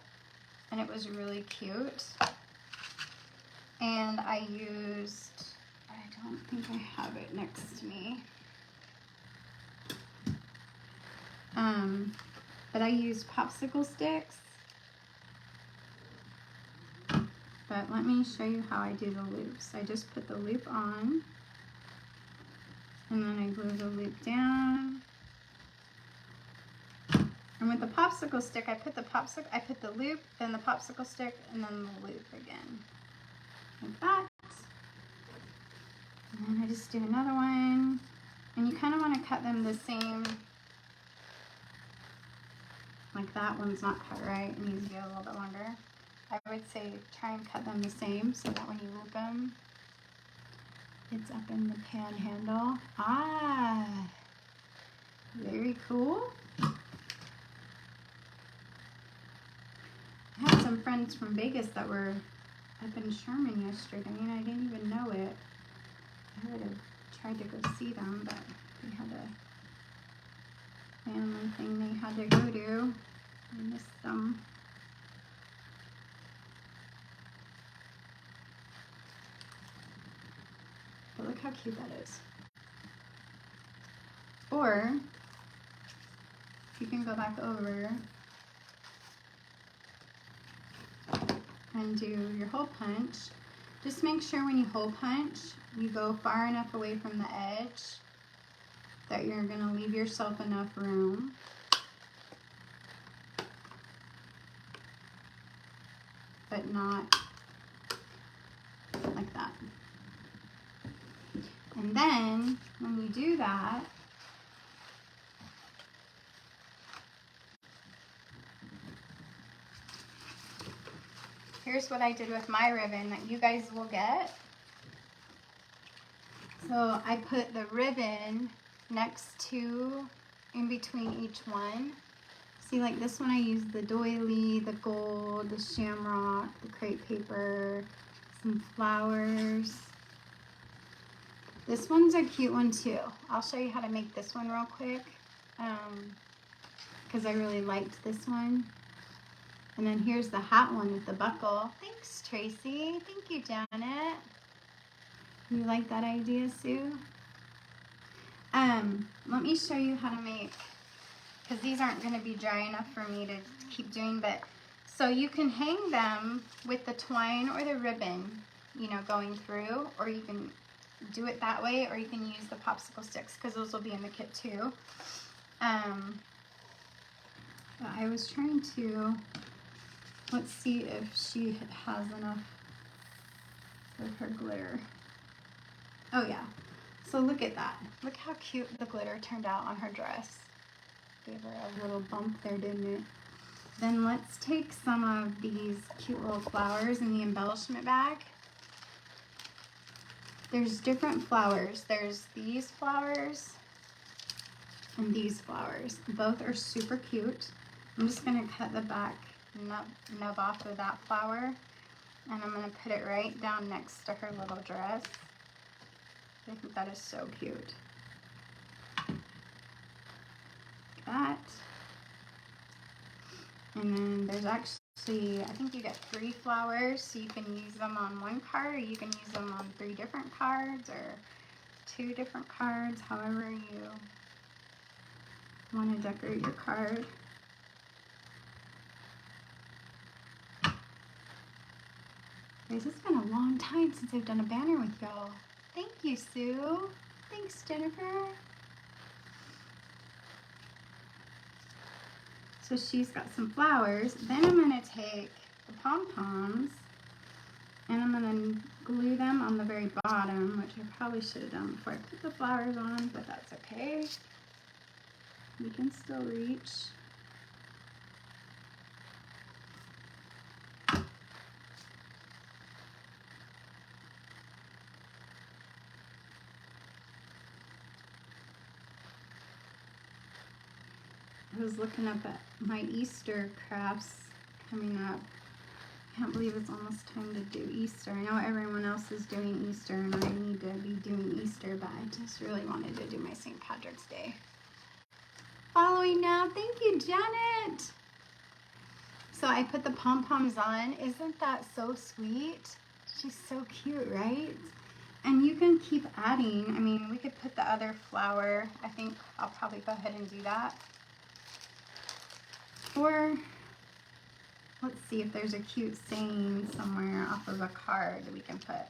and it was really cute. And I used, I don't think I have it next to me. But I used popsicle sticks. But let me show you how I do the loops. I just put the loop on, and then I glue the loop down. And with the popsicle stick, I put the loop, then the popsicle stick, and then the loop again. Like that. And then I just do another one. And you kind of want to cut them the same. Like that one's not cut right. It needs to be a little bit longer. I would say try and cut them the same so that when you loop them, it's up in the panhandle. Ah, very cool. I had some friends from Vegas that were up in Sherman yesterday, and I didn't even know it. I would have tried to go see them, but they had a family thing they had to go to. I missed them. But look how cute that is. Or you can go back over and do your hole punch. Just make sure when you hole punch, you go far enough away from the edge that you're gonna leave yourself enough room. But not like that. And then when you do that, here's what I did with my ribbon that you guys will get. So I put the ribbon next to, in between each one. See, like this one I used the doily, the gold, the shamrock, the crepe paper, some flowers. This one's a cute one too. I'll show you how to make this one real quick because I really liked this one. And then here's the hat one with the buckle. Thanks, Tracy. Thank you, Janet. You like that idea, Sue? Let me show you how to make, because these aren't going to be dry enough for me to keep doing, but so you can hang them with the twine or the ribbon, you know, going through, or you can do it that way, or you can use the popsicle sticks because those will be in the kit too. But I was trying to, let's see if she has enough of her glitter. Oh yeah, so look at that. Look how cute the glitter turned out on her dress. Gave her a little bump there, didn't it? Then let's take some of these cute little flowers in the embellishment bag. There's different flowers. There's these flowers and these flowers. Both are super cute. I'm just gonna cut the back nub off of that flower, and I'm gonna put it right down next to her little dress. I think that is so cute. That. And then there's actually, I think you get 3 flowers, so you can use them on one card, or you can use them on 3 different cards, or 2 different cards, however you want to decorate your card. Guys, it's been a long time since I've done a banner with y'all. Thank you, Sue. Thanks, Jennifer. So she's got some flowers. Then I'm going to take the pom-poms and I'm going to glue them on the very bottom, which I probably should have done before I put the flowers on, but that's okay. You can still reach. I was looking up at my Easter crafts coming up. I can't believe it's almost time to do Easter. I know everyone else is doing Easter and I need to be doing Easter, but I just really wanted to do my St. Patrick's Day. Following now, thank you, Janet. So I put the pom-poms on. Isn't that so sweet? She's so cute, right? And you can keep adding. I mean, we could put the other flower. I think I'll probably go ahead and do that. Or let's see if there's a cute saying somewhere off of a card that we can put.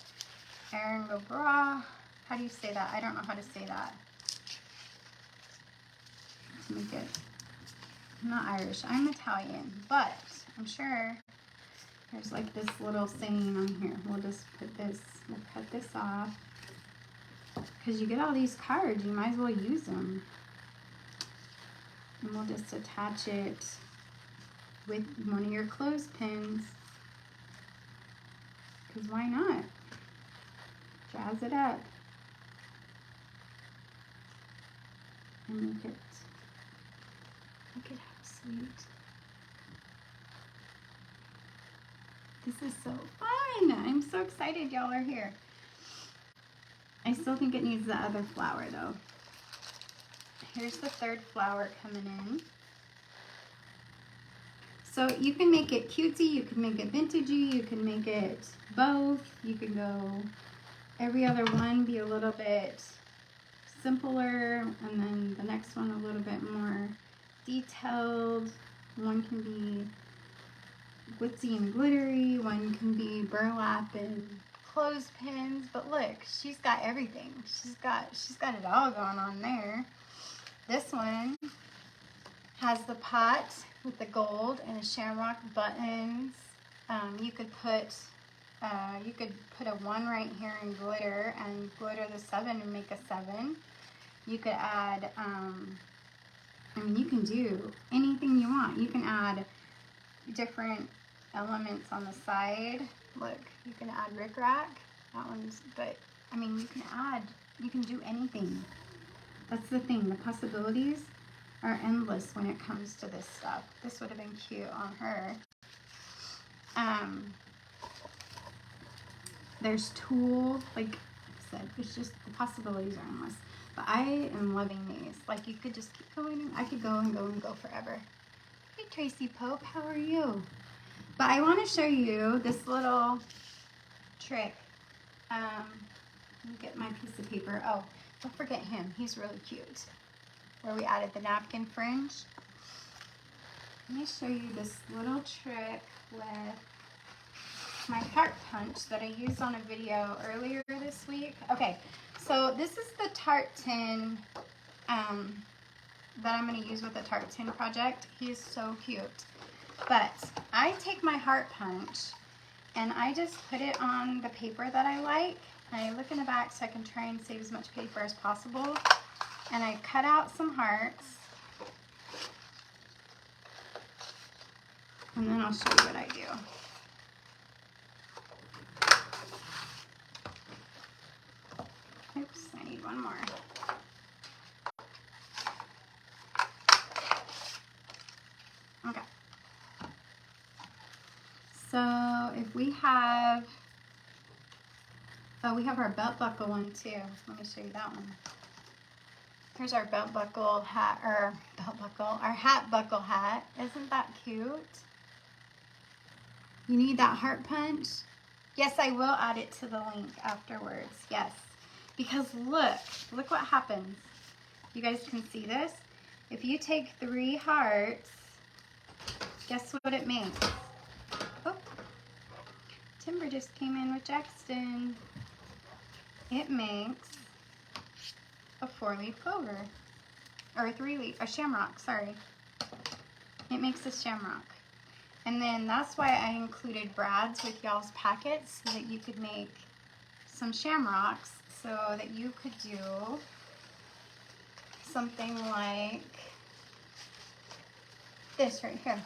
Erin go bra. How do you say that? I don't know how to say that. To make it, I'm not Irish, I'm Italian, but I'm sure there's like this little saying on here. We'll just put this, we'll cut this off. Because you get all these cards, you might as well use them. And we'll just attach it with one of your clothespins, because why not? Jazz it up and make it, look at how sweet. This is so fun. I'm so excited y'all are here. I still think it needs the other flower though. Here's the 3rd flower coming in. So you can make it cutesy, you can make it vintagey, you can make it both. You can go every other one, be a little bit simpler, and then the next one a little bit more detailed. One can be glitzy and glittery, one can be burlap and clothespins, but look, she's got everything. She's got it all going on there. This one has the pot with the gold and the shamrock buttons. You could put a 1 right here in glitter and glitter the 7 and make a 7. You could add, I mean, you can do anything you want. You can add different elements on the side. Look, you can add rickrack. That one's, but I mean, you can do anything. That's the thing. The possibilities are endless when it comes to this stuff. This would have been cute on her. There's tulle, like I said, it's just the possibilities are endless. But I am loving these. Like, you could just keep going. I could go and go and go forever. Hey, Tracy Pope, how are you? But I want to show you this little trick. Let me get my piece of paper. Oh, don't forget him. He's really cute. Where we added the napkin fringe. Let me show you this little trick with my heart punch that I used on a video earlier this week. Okay, so this is the Tarte tin that I'm going to use with the Tarte tin project. He is so cute. But I take my heart punch and I just put it on the paper that I like. And I look in the back so I can try and save as much paper as possible. And I cut out some hearts. And then I'll show you what I do. Oops, I need one more. Okay. So if we have, oh, we have our belt buckle one too. Let me show you that one. Here's our belt buckle hat, or belt buckle, our hat buckle hat. Isn't that cute? You need that heart punch? Yes, I will add it to the link afterwards. Yes. Because look what happens. You guys can see this. If you take 3 hearts, guess what it makes? Oh, Timber just came in with Jackson. It makes a 4-leaf clover, or a shamrock, sorry. It makes a shamrock. And then that's why I included brads with y'all's packets, so that you could make some shamrocks, so that you could do something like this right here.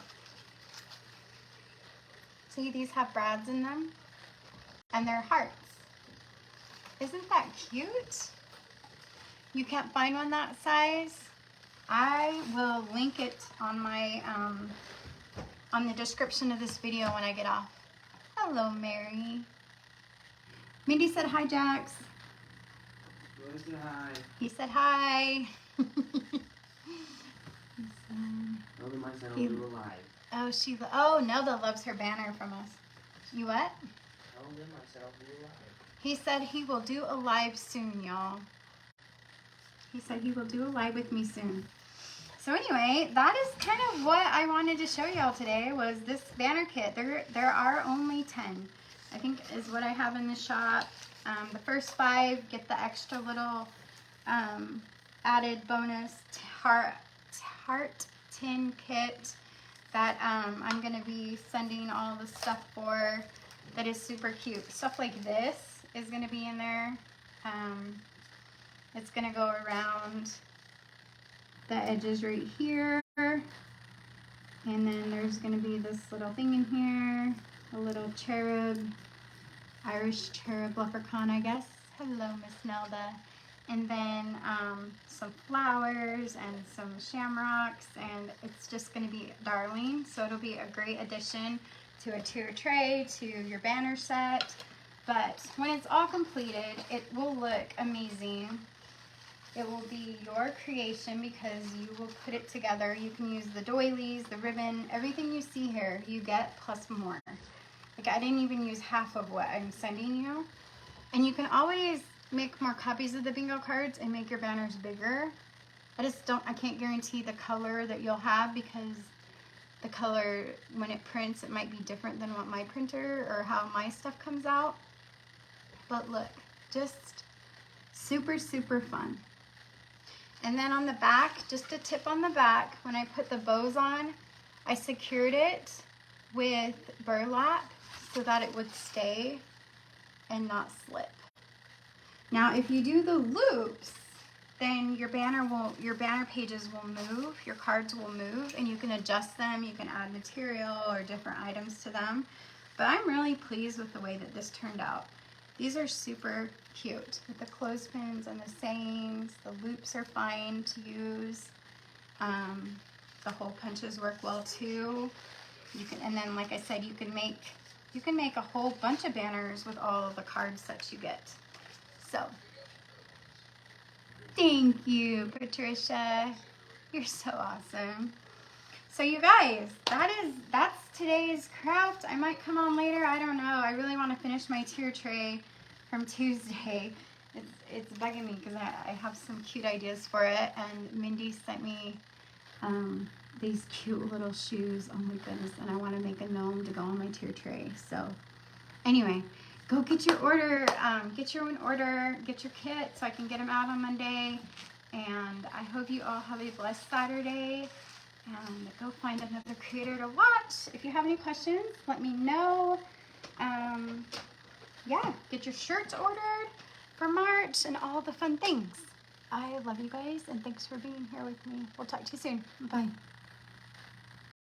See, these have brads in them, and they're hearts. Isn't that cute? You can't find one that size? I will link it on my on the description of this video when I get off. Hello, Mary. Mindy said hi, Jax. He said hi. He said hi. Nelda might say I'll do a live. Oh, Nelda loves her banner from us. You what? Nelda might say I'll do a live. He said he will do a live soon, y'all. He said he will do a live with me soon. So anyway, that is kind of what I wanted to show y'all today, was this banner kit. There are only 10, I think, is what I have in the shop. The first 5 get the extra little added bonus Tarte tin kit that I'm going to be sending all the stuff for, that is super cute. Stuff like this is going to be in there. It's going to go around the edges right here, and then there's going to be this little thing in here, a little cherub, Irish cherub leprechaun, I guess. Hello, Miss Nelda. And then some flowers and some shamrocks, and it's just going to be darling. So it'll be a great addition to a tier tray, to your banner set. But when it's all completed, it will look amazing. It will be your creation because you will put it together. You can use the doilies, the ribbon, everything you see here, you get plus more. Like, I didn't even use half of what I'm sending you. And you can always make more copies of the bingo cards and make your banners bigger. I can't guarantee the color that you'll have, because the color, when it prints, it might be different than what my printer or how my stuff comes out. But look, just super, super fun. And then on the back, just a tip on the back, when I put the bows on, I secured it with burlap so that it would stay and not slip. Now, if you do the loops, then your banner pages will move, your cards will move, and you can adjust them, you can add material or different items to them. But I'm really pleased with the way that this turned out. These are super cute with the clothespins and the sayings. The loops are fine to use. The hole punches work well too. And then, like I said, you can make a whole bunch of banners with all of the card sets you get. So, thank you, Patricia. You're so awesome. So you guys, that's today's craft. I might come on later. I don't know. I really want to finish my tier tray from Tuesday. It's bugging me because I have some cute ideas for it. And Mindy sent me these cute little shoes. Oh my goodness. And I want to make a gnome to go on my tier tray. So anyway, go get your order. Get your own order. Get your kit so I can get them out on Monday. And I hope you all have a blessed Saturday. And go find another creator to watch. If you have any questions, let me know. Yeah, get your shirts ordered for March and all the fun things. I love you guys, and thanks for being here with me. We'll talk to you soon. Bye.